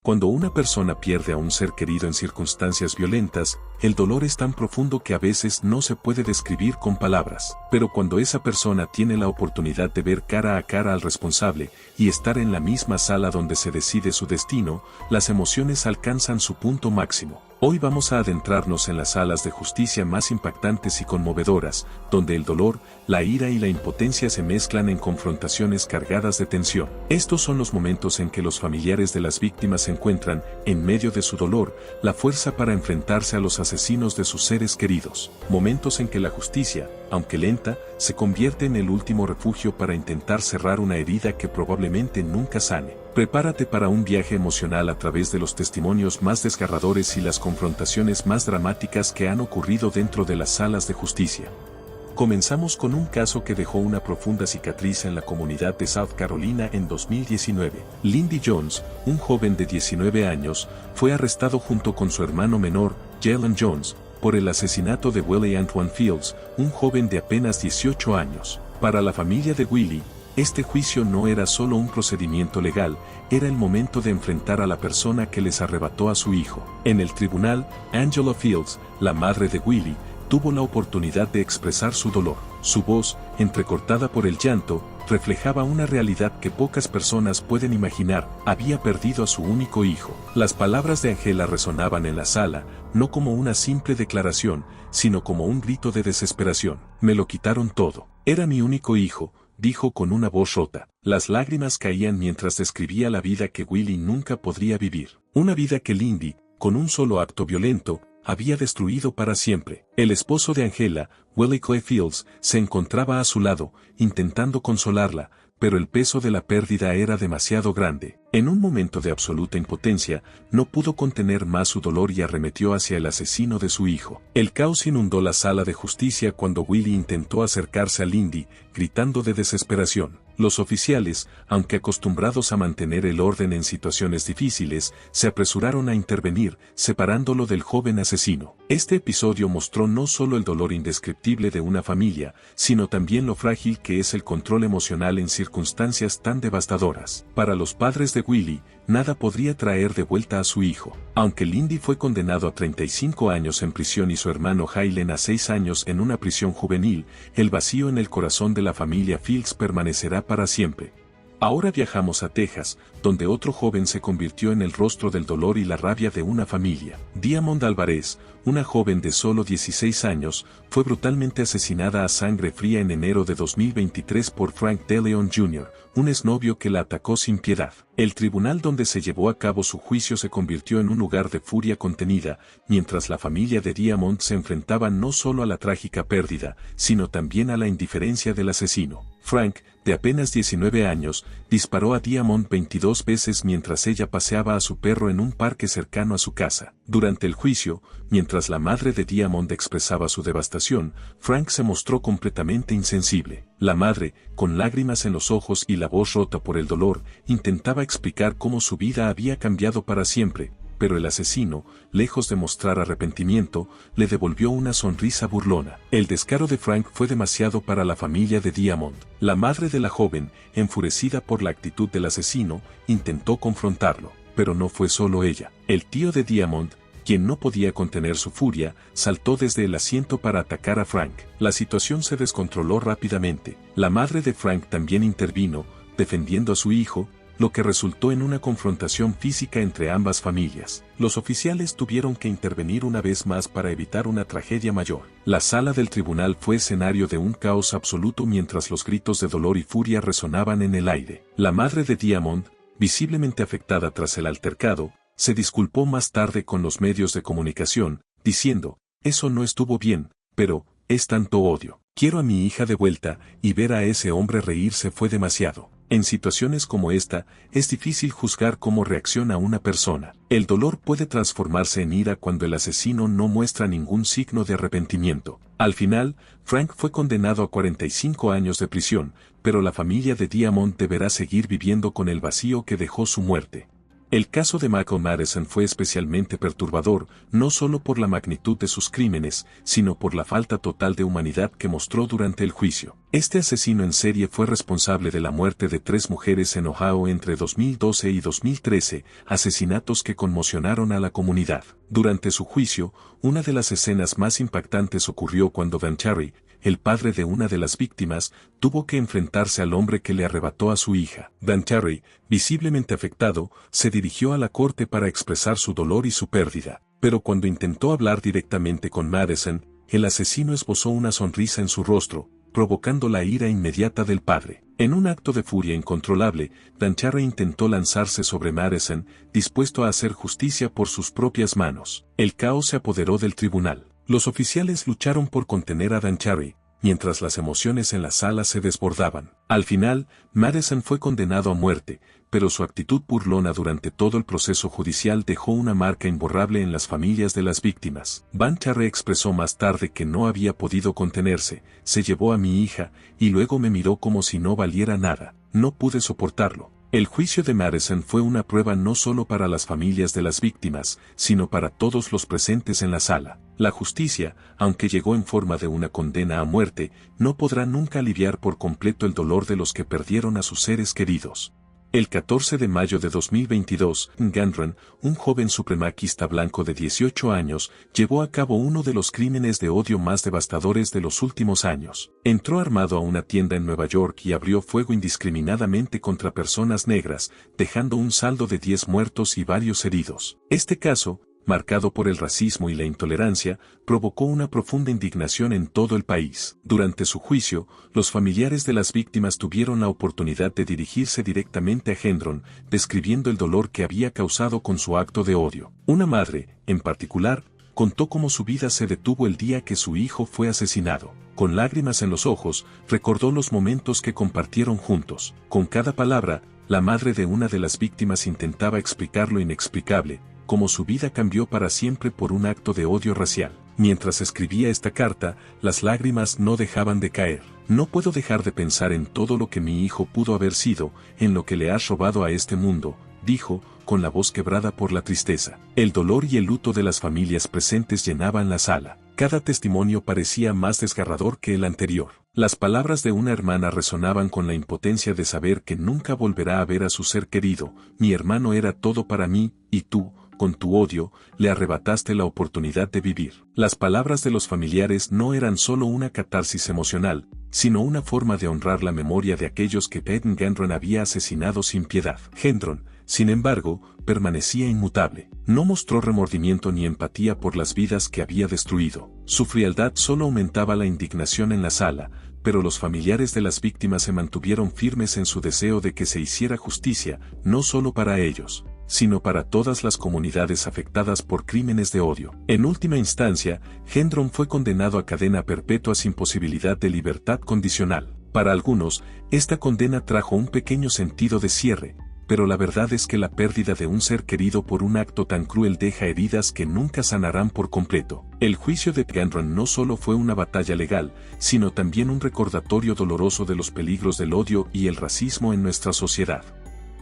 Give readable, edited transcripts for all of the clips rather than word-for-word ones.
Cuando una persona pierde a un ser querido en circunstancias violentas, el dolor es tan profundo que a veces no se puede describir con palabras. Pero cuando esa persona tiene la oportunidad de ver cara a cara al responsable y estar en la misma sala donde se decide su destino, las emociones alcanzan su punto máximo. Hoy vamos a adentrarnos en las salas de justicia más impactantes y conmovedoras, donde el dolor, la ira y la impotencia se mezclan en confrontaciones cargadas de tensión. Estos son los momentos en que los familiares de las víctimas encuentran, en medio de su dolor, la fuerza para enfrentarse a los asesinos de sus seres queridos. Momentos en que la justicia, aunque lenta, se convierte en el último refugio para intentar cerrar una herida que probablemente nunca sane. Prepárate para un viaje emocional a través de los testimonios más desgarradores y las confrontaciones más dramáticas que han ocurrido dentro de las salas de justicia. Comenzamos con un caso que dejó una profunda cicatriz en la comunidad de South Carolina en 2019. Lindy Jones, un joven de 19 años, fue arrestado junto con su hermano menor, Jalen Jones, por el asesinato de Willie Antoine Fields, un joven de apenas 18 años. Para la familia de Willie, este juicio no era solo un procedimiento legal, era el momento de enfrentar a la persona que les arrebató a su hijo. En el tribunal, Angela Fields, la madre de Willie, tuvo la oportunidad de expresar su dolor. Su voz, entrecortada por el llanto, reflejaba una realidad que pocas personas pueden imaginar: había perdido a su único hijo. Las palabras de Angela resonaban en la sala, no como una simple declaración, sino como un grito de desesperación. Me lo quitaron todo. Era mi único hijo, dijo con una voz rota. Las lágrimas caían mientras describía la vida que Willie nunca podría vivir. Una vida que Lindy, con un solo acto violento, había destruido para siempre. El esposo de Angela, Willie Clay Fields, se encontraba a su lado, intentando consolarla, pero el peso de la pérdida era demasiado grande. En un momento de absoluta impotencia, no pudo contener más su dolor y arremetió hacia el asesino de su hijo. El caos inundó la sala de justicia cuando Willie intentó acercarse a Lindy, gritando de desesperación. Los oficiales, aunque acostumbrados a mantener el orden en situaciones difíciles, se apresuraron a intervenir, separándolo del joven asesino. Este episodio mostró no solo el dolor indescriptible de una familia, sino también lo frágil que es el control emocional en circunstancias tan devastadoras. Para los padres de Willie, nada podría traer de vuelta a su hijo. Aunque Lindy fue condenado a 35 años en prisión y su hermano Jaylen a 6 años en una prisión juvenil, el vacío en el corazón de la familia Fields permanecerá para siempre. Ahora viajamos a Texas, donde otro joven se convirtió en el rostro del dolor y la rabia de una familia. Diamond Alvarez, una joven de solo 16 años, fue brutalmente asesinada a sangre fría en enero de 2023 por Frank DeLeon Jr., un exnovio que la atacó sin piedad. El tribunal donde se llevó a cabo su juicio se convirtió en un lugar de furia contenida, mientras la familia de Diamond se enfrentaba no solo a la trágica pérdida, sino también a la indiferencia del asesino. Frank, de apenas 19 años, disparó a Diamond 22 veces mientras ella paseaba a su perro en un parque cercano a su casa. Durante el juicio, mientras la madre de Diamond expresaba su devastación, Frank se mostró completamente insensible. La madre, con lágrimas en los ojos y la voz rota por el dolor, intentaba explicar cómo su vida había cambiado para siempre, pero el asesino, lejos de mostrar arrepentimiento, le devolvió una sonrisa burlona. El descaro de Frank fue demasiado para la familia de Diamond. La madre de la joven, enfurecida por la actitud del asesino, intentó confrontarlo, pero no fue solo ella. El tío de Diamond, quien no podía contener su furia, saltó desde el asiento para atacar a Frank. La situación se descontroló rápidamente. La madre de Frank también intervino, defendiendo a su hijo, lo que resultó en una confrontación física entre ambas familias. Los oficiales tuvieron que intervenir una vez más para evitar una tragedia mayor. La sala del tribunal fue escenario de un caos absoluto mientras los gritos de dolor y furia resonaban en el aire. La madre de Diamond, visiblemente afectada tras el altercado, se disculpó más tarde con los medios de comunicación, diciendo: «Eso no estuvo bien, pero es tanto odio. Quiero a mi hija de vuelta, y ver a ese hombre reírse fue demasiado». En situaciones como esta, es difícil juzgar cómo reacciona una persona. El dolor puede transformarse en ira cuando el asesino no muestra ningún signo de arrepentimiento. Al final, Frank fue condenado a 45 años de prisión, pero la familia de Diamond deberá seguir viviendo con el vacío que dejó su muerte. El caso de Michael Madison fue especialmente perturbador, no solo por la magnitud de sus crímenes, sino por la falta total de humanidad que mostró durante el juicio. Este asesino en serie fue responsable de la muerte de 3 mujeres en Ohio entre 2012 y 2013, asesinatos que conmocionaron a la comunidad. Durante su juicio, una de las escenas más impactantes ocurrió cuando Van Cherry, el padre de una de las víctimas, tuvo que enfrentarse al hombre que le arrebató a su hija. Van Cherry, visiblemente afectado, se dirigió a la corte para expresar su dolor y su pérdida. Pero cuando intentó hablar directamente con Madison, el asesino esbozó una sonrisa en su rostro, provocando la ira inmediata del padre. En un acto de furia incontrolable, Van Cherry intentó lanzarse sobre Madison, dispuesto a hacer justicia por sus propias manos. El caos se apoderó del tribunal. Los oficiales lucharon por contener a Van Cherry, mientras las emociones en la sala se desbordaban. Al final, Madison fue condenado a muerte, pero su actitud burlona durante todo el proceso judicial dejó una marca imborrable en las familias de las víctimas. Van Cherry expresó más tarde que no había podido contenerse, se llevó a mi hija, y luego me miró como si no valiera nada. No pude soportarlo. El juicio de Madison fue una prueba no solo para las familias de las víctimas, sino para todos los presentes en la sala. La justicia, aunque llegó en forma de una condena a muerte, no podrá nunca aliviar por completo el dolor de los que perdieron a sus seres queridos. El 14 de mayo de 2022, Gandron, un joven supremacista blanco de 18 años, llevó a cabo uno de los crímenes de odio más devastadores de los últimos años. Entró armado a una tienda en Nueva York y abrió fuego indiscriminadamente contra personas negras, dejando un saldo de 10 muertos y varios heridos. Este caso, marcado por el racismo y la intolerancia, provocó una profunda indignación en todo el país. Durante su juicio, los familiares de las víctimas tuvieron la oportunidad de dirigirse directamente a Gendron, describiendo el dolor que había causado con su acto de odio. Una madre, en particular, contó cómo su vida se detuvo el día que su hijo fue asesinado. Con lágrimas en los ojos, recordó los momentos que compartieron juntos. Con cada palabra, la madre de una de las víctimas intentaba explicar lo inexplicable, cómo su vida cambió para siempre por un acto de odio racial. Mientras escribía esta carta, las lágrimas no dejaban de caer. No puedo dejar de pensar en todo lo que mi hijo pudo haber sido, en lo que le has robado a este mundo, dijo, con la voz quebrada por la tristeza. El dolor y el luto de las familias presentes llenaban la sala. Cada testimonio parecía más desgarrador que el anterior. Las palabras de una hermana resonaban con la impotencia de saber que nunca volverá a ver a su ser querido. Mi hermano era todo para mí, y tú, con tu odio, le arrebataste la oportunidad de vivir. Las palabras de los familiares no eran solo una catarsis emocional, sino una forma de honrar la memoria de aquellos que Ted Gendron había asesinado sin piedad. Gendron, sin embargo, permanecía inmutable. No mostró remordimiento ni empatía por las vidas que había destruido. Su frialdad solo aumentaba la indignación en la sala, pero los familiares de las víctimas se mantuvieron firmes en su deseo de que se hiciera justicia, no solo para ellos, sino para todas las comunidades afectadas por crímenes de odio. En última instancia, Gendron fue condenado a cadena perpetua sin posibilidad de libertad condicional. Para algunos, esta condena trajo un pequeño sentido de cierre, pero la verdad es que la pérdida de un ser querido por un acto tan cruel deja heridas que nunca sanarán por completo. El juicio de Gendron no solo fue una batalla legal, sino también un recordatorio doloroso de los peligros del odio y el racismo en nuestra sociedad.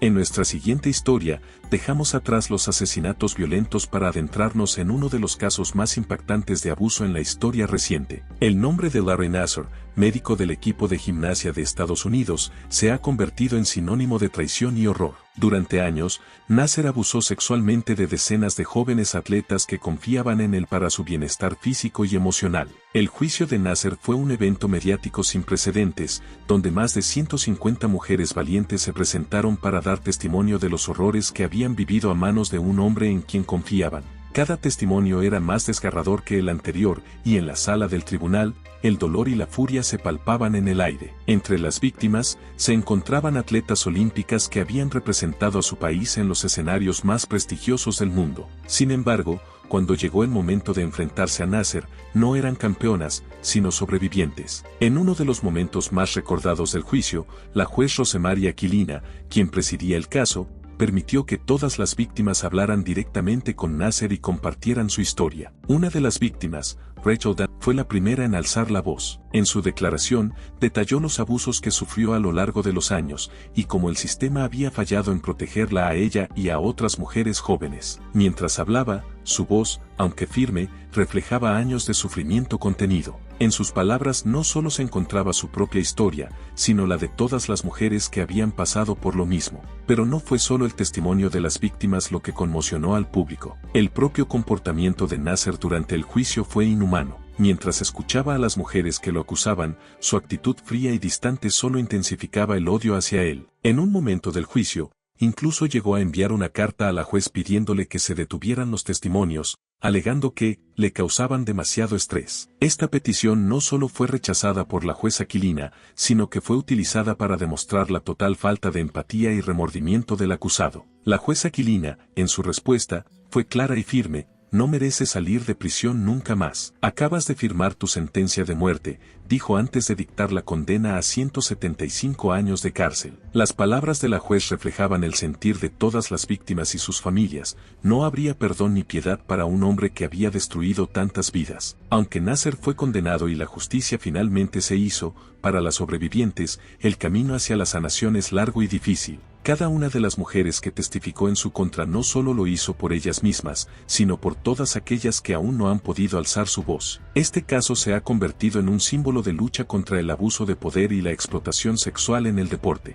En nuestra siguiente historia, dejamos atrás los asesinatos violentos para adentrarnos en uno de los casos más impactantes de abuso en la historia reciente. El nombre de Larry Nassar, médico del equipo de gimnasia de Estados Unidos, se ha convertido en sinónimo de traición y horror. Durante años, Nassar abusó sexualmente de decenas de jóvenes atletas que confiaban en él para su bienestar físico y emocional. El juicio de Nassar fue un evento mediático sin precedentes, donde más de 150 mujeres valientes se presentaron para dar testimonio de los horrores que habían vivido a manos de un hombre en quien confiaban. Cada testimonio era más desgarrador que el anterior, y en la sala del tribunal, el dolor y la furia se palpaban en el aire. Entre las víctimas, se encontraban atletas olímpicas que habían representado a su país en los escenarios más prestigiosos del mundo. Sin embargo, cuando llegó el momento de enfrentarse a Nassar, no eran campeonas, sino sobrevivientes. En uno de los momentos más recordados del juicio, la juez Rosemary Aquilina, quien presidía el caso, permitió que todas las víctimas hablaran directamente con Nasser y compartieran su historia. Una de las víctimas, Rachel Dan, fue la primera en alzar la voz. En su declaración, detalló los abusos que sufrió a lo largo de los años y cómo el sistema había fallado en protegerla a ella y a otras mujeres jóvenes. Mientras hablaba, su voz, aunque firme, reflejaba años de sufrimiento contenido. En sus palabras no solo se encontraba su propia historia, sino la de todas las mujeres que habían pasado por lo mismo. Pero no fue solo el testimonio de las víctimas lo que conmocionó al público. El propio comportamiento de Nasser durante el juicio fue inhumano. Mientras escuchaba a las mujeres que lo acusaban, su actitud fría y distante solo intensificaba el odio hacia él. En un momento del juicio, incluso llegó a enviar una carta a la juez pidiéndole que se detuvieran los testimonios, alegando que le causaban demasiado estrés. Esta petición no solo fue rechazada por la juez Aquilina, sino que fue utilizada para demostrar la total falta de empatía y remordimiento del acusado. La juez Aquilina, en su respuesta, fue clara y firme: no mereces salir de prisión nunca más. Acabas de firmar tu sentencia de muerte, dijo antes de dictar la condena a 175 años de cárcel. Las palabras de la juez reflejaban el sentir de todas las víctimas y sus familias. No habría perdón ni piedad para un hombre que había destruido tantas vidas. Aunque Nasser fue condenado y la justicia finalmente se hizo, para las sobrevivientes, el camino hacia la sanación es largo y difícil. Cada una de las mujeres que testificó en su contra no solo lo hizo por ellas mismas, sino por todas aquellas que aún no han podido alzar su voz. Este caso se ha convertido en un símbolo de lucha contra el abuso de poder y la explotación sexual en el deporte.